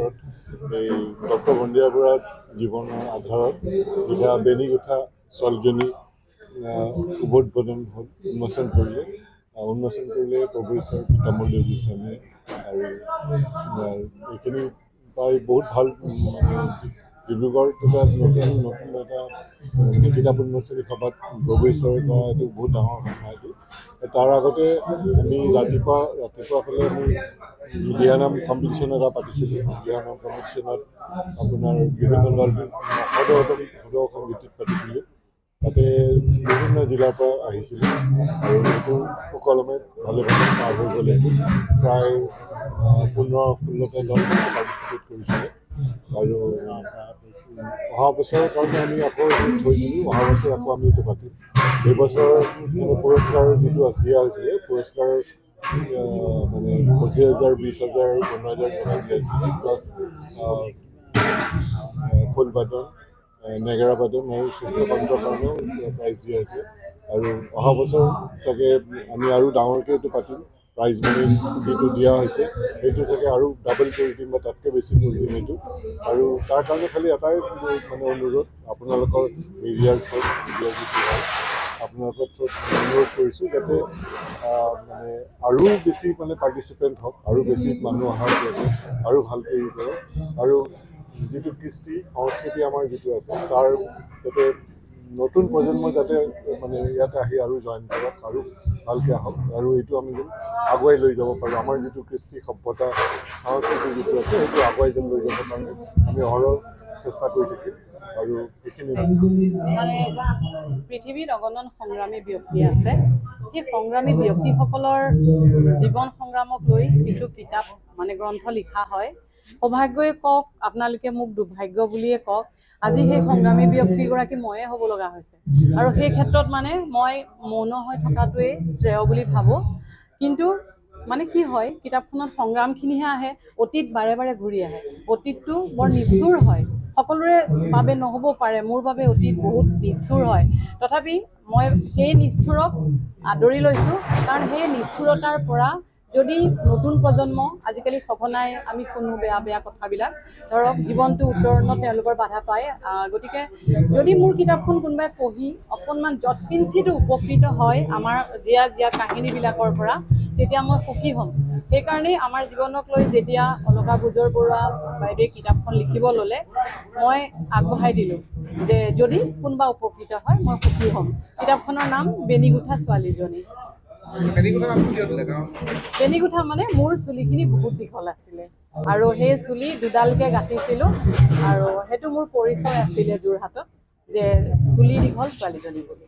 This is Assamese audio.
ওচৰত এই ডক্টৰ বন্দিয়া বৰুৱাৰ জীৱনৰ আধাৰত লিখা বেনীগুঠা ছোৱালীজনী উবোধন হ'ল উন্মোচন কৰিলে প্ৰভু ঈশ্বৰ পিতামৰ দেৱ গোস্বামীয়ে আৰু এইখিনি পাই বহুত ভাল ডিব্ৰুগড় নতুন এটা কিতাপ উন্মোচনী সভাত প্ৰভু ঈশ্বৰে কৰা এইটো বহুত ডাঙৰ কথা এইটো। তাৰ আগতে আমি ৰাতিপুৱা হ'লে আমি দিহানাম কম্পিটিশ্যন এটা পাতিছিলোঁ। দিহানাম কম্পিটিশ্যনত আপোনাৰ বিভিন্ন সদৌখন ভিত্তিত পাতিছিলোঁ। তাতে বিভিন্ন জিলাৰ পৰা আহিছিলে আৰু এইটো সুকলমে ভালে পাৰ হৈ গ'লে প্ৰায় 15-16টা দল পাৰ্টিচিপেট কৰিছিলে আৰু অহা বছৰৰ কাৰণে আমি আকৌ থৈ দিলোঁ। অহা বছৰ আকৌ আমি এইটো পাতিম। এইবছৰ পুৰস্কাৰ যিটো দিয়া হৈছিলে পুৰস্কাৰ মানে 25,000, 20,000, 15,000 টকা দিয়াইছিলে প্লাছ খোল বাদন, নেগেৰা বাদন আৰু শ্ৰেষ্ঠ কণ্ঠৰ কাৰণেও প্ৰাইজ দিয়া হৈছে আৰু অহা বছৰ চাগে আমি আৰু ডাঙৰকৈ এইটো পাতিম। প্ৰাইজ মানি যিটো দিয়া হৈছে সেইটো চাগে আৰু ডাবল কৰি দিম বা তাতকৈ বেছি কৰি দিম এইটো। আৰু তাৰ কাৰণে খালি এটাই মানে অনুৰোধ আপোনালোকৰ মিডিয়াৰ যিটো হয় আপোনালোকৰ অনুৰোধ কৰিছোঁ যাতে মানে আৰু বেছি মানে পাৰ্টিচিপেণ্ট হওক আৰু বেছি মানুহ অহাৰ যাতে আৰু ভালকৈ কৰক আৰু যিটো কৃষ্টি সংস্কৃতি আমাৰ যিটো আছে তাৰ যাতে নতুন প্ৰজন্ম যাতে মানে ইয়াতে আহি আৰু জইন কৰক আৰু ভালকৈ আহক আৰু এইটো আমি আগুৱাই লৈ যাব পাৰোঁ। আমাৰ যিটো কৃষ্টি সভ্যতা সংস্কৃতি যিটো আছে সেইটো আগুৱাই লৈ যাবৰ কাৰণে আমি অহৰহ চেষ্টা কৰি থাকিম আৰু এইখিনি মানে পৃথিৱীত অগণন সংগ্ৰামী ব্যক্তি আছে। সেই সংগ্ৰামী ব্যক্তিসকলৰ জীৱন সংগ্ৰামক লৈ কিছু কিতাপ মানে গ্ৰন্থ লিখা হয়। সৌভাগ্যই কওক আপোনালোকে মোক দুৰ্ভাগ্য বুলিয়ে কওক, আজি সেই সংগ্ৰামী ব্যক্তিগৰাকী ময়ে হ'ব লগা হৈছে আৰু সেই ক্ষেত্ৰত মানে মই মৌন হৈ থকাটোৱেই শ্ৰেয় বুলি ভাবোঁ। কিন্তু মানে কি হয়, কিতাপখনত সংগ্ৰামখিনিহে আহে, অতীত বাৰে বাৰে ঘূৰি আহে। অতীতটো বৰ নিষ্ঠুৰ হয়, সকলোৰে বাবে নহ'ব পাৰে, মোৰ বাবে অতীত বহুত নিষ্ঠুৰ হয়। তথাপি মই সেই নিষ্ঠুৰক আদৰি লৈছোঁ, কাৰণ সেই নিষ্ঠুৰতাৰ পৰা যদি নতুন প্ৰজন্ম, আজিকালি সঘনাই আমি শুনো বেয়া বেয়া কথাবিলাক, ধৰক জীৱনটো উত্তৰণত তেওঁলোকৰ বাধা পায়। গতিকে যদি মোৰ কিতাপখন কোনোবাই পঢ়ি অকণমান যৎকিঞ্চিতো উপকৃত হয় আমাৰ জীয়া কাহিনীবিলাকৰ পৰা, তেতিয়া মই সুখী হ'ম। সেইকাৰণেই আমাৰ জীৱনক লৈ যেতিয়া অলকা বুজৰ বৰুৱা বাইদেৱে কিতাপখন লিখিব ল'লে, মই আগবঢ়াই দিলোঁ যে যদি কোনোবা উপকৃত হয় মই সুখী হ'ম। কিতাপখনৰ নাম বেনীগুঠা ছোৱালীজনী। বেনীগুঠা মানে মোৰ চুলিখিনি বহুত দীঘল আছিলে আৰু সেই চুলি দুডালকৈ গাঁঠিছিলোঁ আৰু সেইটো মোৰ পৰিচয় আছিলে যোৰহাটত যে চুলি দীঘল ছোৱালীজনী বুলি।